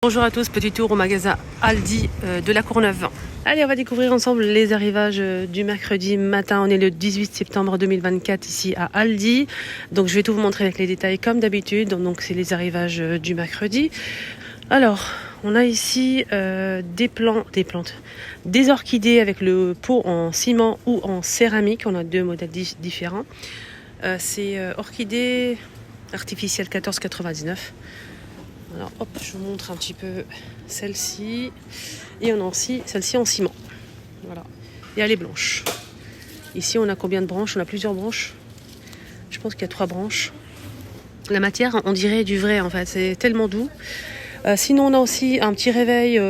Bonjour à tous, petit tour au magasin Aldi de la Courneuve. Allez, on va découvrir ensemble les arrivages du mercredi matin. On est le 18 septembre 2024 ici à Aldi. Donc je vais tout vous montrer avec les détails comme d'habitude. Donc c'est les arrivages du mercredi. Alors, on a ici des orchidées avec le pot en ciment ou en céramique. On a deux modèles différents. C'est orchidée artificielle 14,99. Alors hop, je vous montre un petit peu celle-ci. Et on a aussi celle-ci en ciment. Voilà. Et elle est blanche. Ici, on a combien de branches? On a plusieurs branches. Je pense qu'il y a 3 branches. La matière, on dirait du vrai en fait. C'est tellement doux. Sinon, on a aussi un petit réveil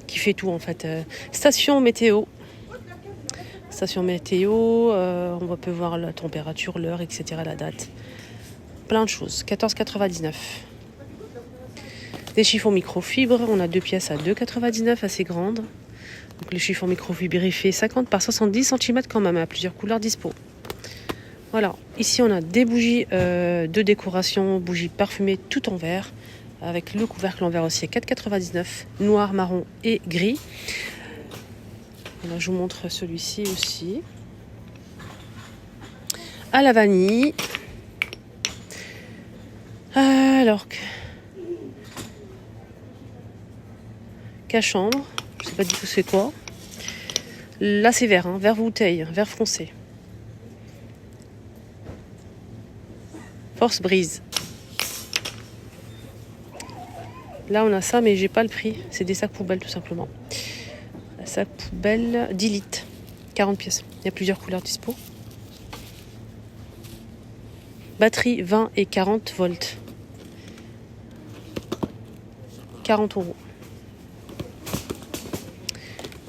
qui fait tout en fait. Station météo. Station météo. On peut voir la température, l'heure, etc. La date. Plein de choses. 14,99. Des chiffons microfibres, on a 2 pièces à 2,99, assez grandes. Donc le chiffon microfibre, il fait 50 par 70 cm quand même, à plusieurs couleurs dispo. Voilà, ici on a des bougies de décoration, bougies parfumées tout en verre, avec le couvercle en verre aussi à 4,99, noir, marron et gris. Voilà, je vous montre celui-ci aussi. À la vanille. Alors... chambre, je sais pas du tout c'est quoi. Là c'est vert, hein, vert bouteille, vert foncé. Force brise. Là on a ça mais j'ai pas le prix. C'est des sacs poubelles tout simplement. Sac poubelle 10 litres, 40 pièces. Il y a plusieurs couleurs dispo. Batterie 20 et 40 volts. 40 €.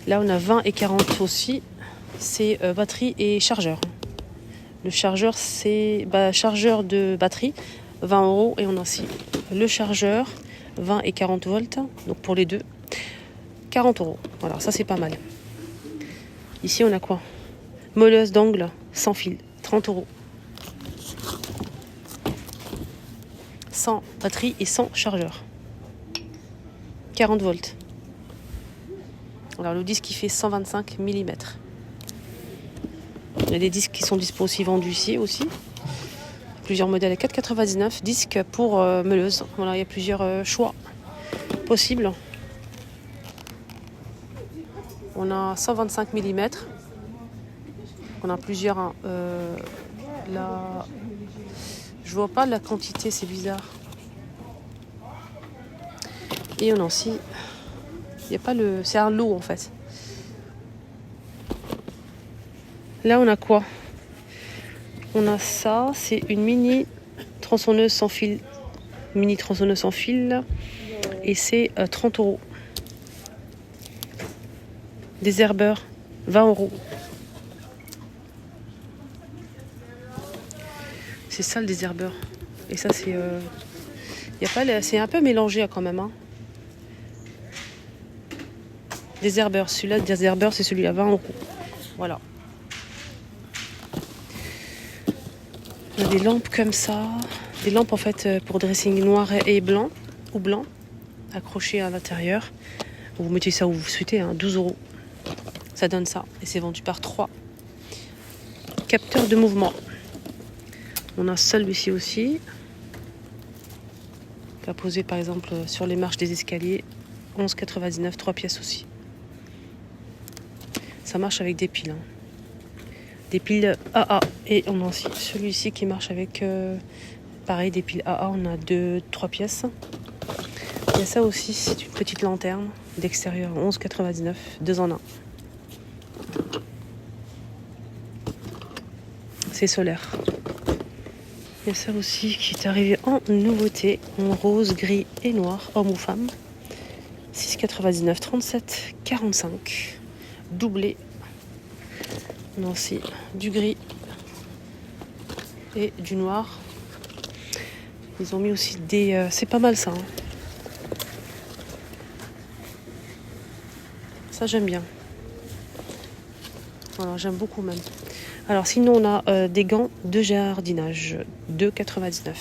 Là, on a 20 et 40 aussi. C'est batterie et chargeur. Le chargeur, c'est chargeur de batterie, 20 €. Et on a aussi le chargeur, 20 et 40 volts. Donc pour les deux, 40 €. Voilà, ça c'est pas mal. Ici, on a quoi? Moleuse d'angle sans fil, 30 €. Sans batterie et sans chargeur. 40 volts. Alors le disque il fait 125 mm. Il y a des disques qui sont dispo aussi vendus ici aussi. Plusieurs modèles à 4,99. Disque pour meuleuse. Voilà, il y a plusieurs choix possibles. On a 125 mm. On a plusieurs. Là, je vois pas la quantité, c'est bizarre. Et on a aussi. Il y a pas le. C'est un lot en fait. Là on a quoi? On a ça, c'est une mini tronçonneuse sans fil. Mini tronçonneuse sans fil. Et c'est 30 €. Désherbeur, 20 €. C'est ça le désherbeur. Et ça c'est. Y a pas c'est un peu mélangé quand même. Hein. Désherbeur, celui-là, désherbeur, c'est celui à 20 €. Voilà. On a des lampes comme ça. Des lampes en fait pour dressing noir et blanc. Ou blanc. Accrochées à l'intérieur. Vous mettez ça où vous souhaitez, hein, 12 €. Ça donne ça. Et c'est vendu par 3. Capteur de mouvement. On a celui-ci aussi. On va poser par exemple sur les marches des escaliers. 11,99, 3 pièces aussi. Ça marche avec des piles. Hein. Des piles AA. Et on a aussi celui-ci qui marche avec, pareil, des piles AA. On a 3 pièces. Il y a ça aussi, c'est une petite lanterne d'extérieur. 11,99, 2 en 1. C'est solaire. Il y a ça aussi qui est arrivé en nouveauté. En rose, gris et noir, homme ou femme. 6,99, 37,45. Doublé. On a aussi du gris et du noir. Ils ont mis aussi des... c'est pas mal ça. Hein. Ça j'aime bien. Voilà, j'aime beaucoup même. Alors sinon on a des gants de jardinage. 2,99.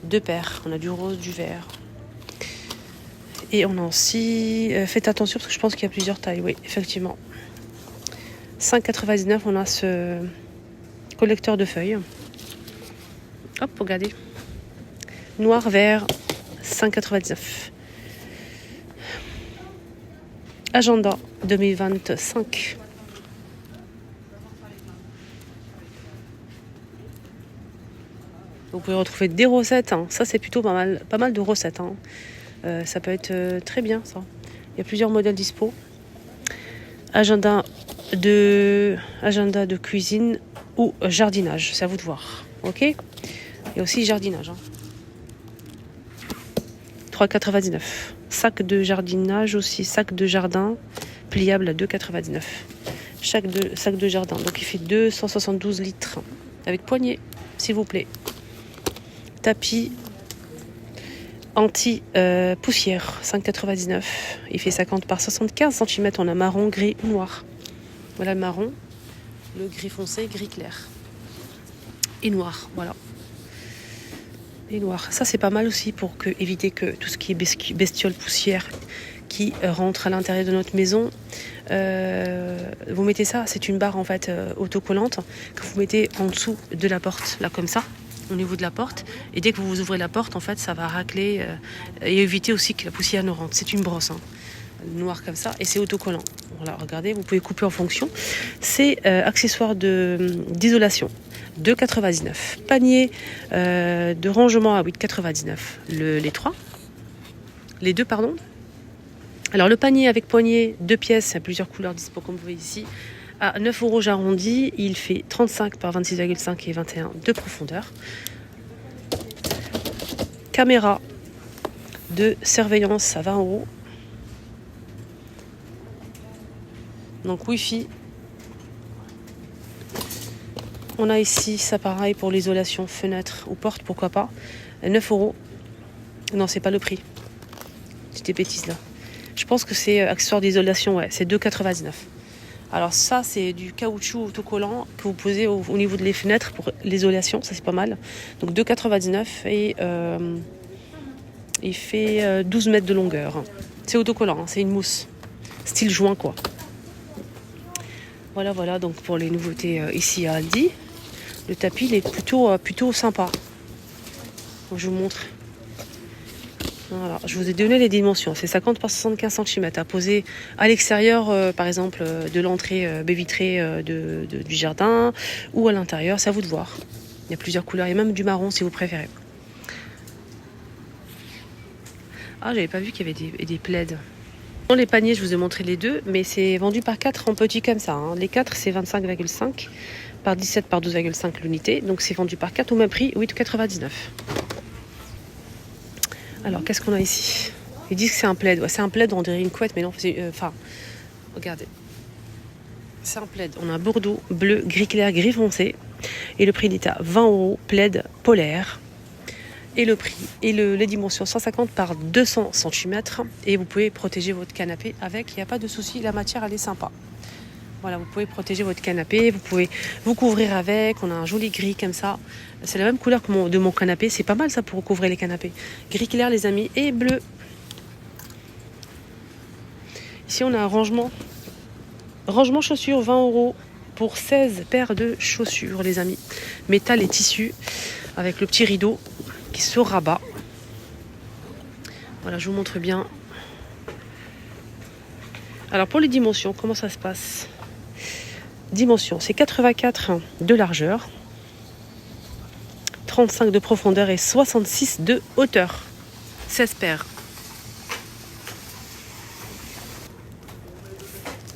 2 paires. On a du rose, du vert. Et on a aussi, faites attention parce que je pense qu'il y a plusieurs tailles, oui, effectivement. 5,99, on a ce collecteur de feuilles. Hop, regardez. Noir, vert, 5,99. Agenda 2025. Vous pouvez retrouver des recettes, hein. Ça c'est plutôt pas mal de recettes, hein. Ça peut être très bien ça. Il y a plusieurs modèles dispo. Agenda de cuisine ou jardinage, c'est à vous de voir. Ok. Il y a aussi jardinage, hein. 3,99. Sac de jardinage aussi, sac de jardin pliable à 2,99. Sac de jardin, donc il fait 272 litres avec poignée, s'il vous plaît. Tapis anti-poussière, 5,99. Il fait 50 par 75 cm. On a marron, gris ou noir. Voilà le marron, le gris foncé, gris clair. Et noir, voilà. Et noir. Ça, c'est pas mal aussi pour éviter que tout ce qui est bestiole, poussière qui rentre à l'intérieur de notre maison. Vous mettez ça, c'est une barre en fait autocollante que vous mettez en dessous de la porte, là comme ça, au niveau de la porte. Et dès que vous ouvrez la porte, en fait, ça va racler et éviter aussi que la poussière ne rentre. C'est une brosse, hein, noire comme ça, et c'est autocollant. Voilà, regardez, vous pouvez couper en fonction. C'est accessoire d'isolation. 2,99. Panier de rangement à 8,99. Les deux, pardon. Alors le panier avec poignée, 2 pièces, à plusieurs couleurs dispo comme vous voyez ici, à 9 € j'arrondis. Il fait 35 par 26,5 et 21 de profondeur. Caméra de surveillance à 20 €. Donc Wi-Fi. On a ici, ça pareil pour l'isolation, fenêtre ou porte, pourquoi pas. 9 €. Non, c'est pas le prix. C'est des bêtises là. Je pense que c'est accessoire d'isolation, ouais, c'est 2,99. Alors ça, c'est du caoutchouc autocollant que vous posez au niveau de les fenêtres pour l'isolation, ça c'est pas mal. Donc 2,99 et il fait 12 mètres de longueur. C'est autocollant, hein, c'est une mousse, style joint quoi. Voilà, donc pour les nouveautés ici à Aldi. Le tapis, il est plutôt sympa. Donc, je vous montre. Voilà, je vous ai donné les dimensions. C'est 50 par 75 cm à poser à l'extérieur, par exemple, de l'entrée baie vitrée du jardin ou à l'intérieur. C'est à vous de voir. Il y a plusieurs couleurs et même du marron si vous préférez. Ah, j'avais pas vu qu'il y avait des plaids. Dans les paniers, je vous ai montré les deux, mais c'est vendu par 4 en petit comme ça, hein. Les 4, c'est 25,5 par 17 par 12,5 l'unité. Donc c'est vendu par 4 au même prix, 8,99. Alors, qu'est-ce qu'on a ici? Ils disent que c'est un plaid. Ouais, c'est un plaid, on dirait une couette, mais non. Regardez. C'est un plaid. On a un bordeaux, bleu, gris clair, gris foncé. Et le prix est à 20 €, plaid polaire. Et le prix et les dimensions 150 par 200 cm. Et vous pouvez protéger votre canapé avec. Il n'y a pas de souci, la matière, elle est sympa. Voilà, vous pouvez protéger votre canapé, vous pouvez vous couvrir avec. On a un joli gris comme ça. C'est la même couleur que de mon canapé. C'est pas mal ça pour recouvrir les canapés. Gris clair les amis et bleu. Ici on a un rangement chaussures 20 € pour 16 paires de chaussures les amis. Métal et tissu avec le petit rideau qui se rabat. Voilà, je vous montre bien. Alors pour les dimensions, comment ça se passe? Dimension, c'est 84 de largeur, 35 de profondeur et 66 de hauteur. 16 paires.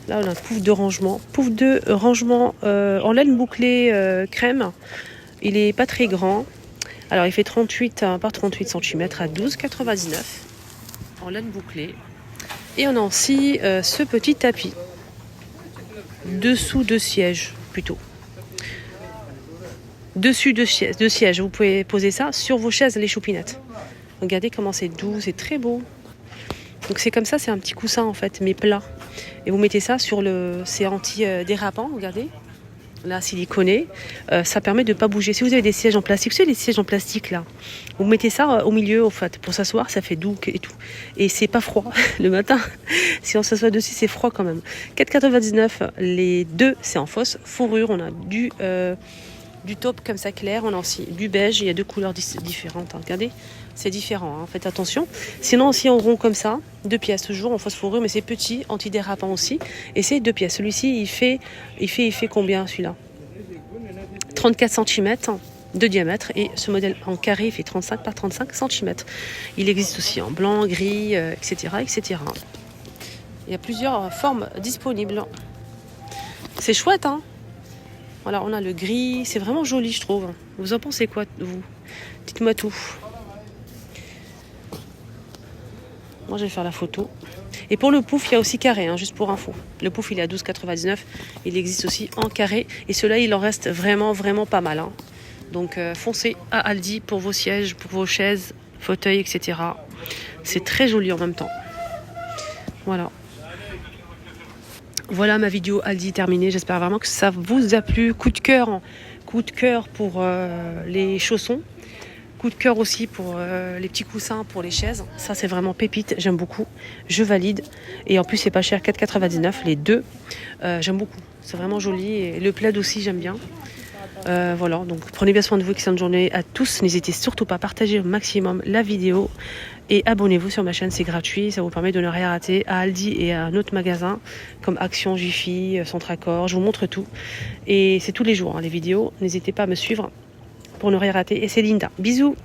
Là, on a un pouf de rangement en laine bouclée crème. Il est pas très grand. Alors, il fait 38 par 38 cm à 12,99 en laine bouclée. Et on a aussi ce petit tapis. Dessous de siège, plutôt. Dessus de siège, vous pouvez poser ça sur vos chaises, les choupinettes. Regardez comment c'est doux, c'est très beau. Donc c'est comme ça, c'est un petit coussin en fait, mais plat. Et vous mettez ça sur c'est anti-dérapant, regardez. là, siliconé, ça permet de ne pas bouger. Si vous avez des sièges en plastique, vous savez les sièges en plastique là, vous mettez ça au milieu, au fait, pour s'asseoir, ça fait doux et tout. Et c'est pas froid le matin. Si on s'assoit dessus, c'est froid quand même. 4,99 les deux, c'est en fausse fourrure. On a du taupe comme ça clair, on a aussi du beige. Il y a deux couleurs différentes. Hein. Regardez, c'est différent. Hein. Faites attention. Sinon aussi en rond comme ça, 2 pièces toujours en fausse fourrure, mais c'est petit, antidérapant aussi. Et c'est 2 pièces. Celui-ci, il fait combien celui-là? 34 cm de diamètre et ce modèle en carré il fait 35 par 35 cm. Il existe aussi en blanc, gris, etc., etc. Il y a plusieurs formes disponibles. C'est chouette, hein? Voilà, on a le gris, c'est vraiment joli, je trouve. Vous en pensez quoi, vous? Dites-moi tout. Moi, je vais faire la photo. Et pour le pouf, il y a aussi carré, hein, juste pour info. Le pouf, il est à 12,99. Il existe aussi en carré. Et ceux-là, il en reste vraiment, vraiment pas mal. Hein. Donc, foncez à Aldi pour vos sièges, pour vos chaises, fauteuils, etc. C'est très joli en même temps. Voilà. Voilà ma vidéo Aldi terminée. J'espère vraiment que ça vous a plu. Coup de cœur pour les chaussons. Coup de cœur aussi pour les petits coussins pour les chaises. Ça, c'est vraiment pépite. J'aime beaucoup. Je valide. Et en plus, c'est pas cher. 4,99 les deux. J'aime beaucoup. C'est vraiment joli. Et le plaid aussi, j'aime bien. Voilà. Donc, prenez bien soin de vous. Excellente journée à tous. N'hésitez surtout pas à partager au maximum la vidéo. Et abonnez-vous sur ma chaîne. C'est gratuit. Ça vous permet de ne rien rater. À Aldi et à un autre magasin comme Action, Jiffy, Centracor. Je vous montre tout. Et c'est tous les jours, hein, les vidéos. N'hésitez pas à me suivre pour ne rien rater. Et c'est Linda. Bisous!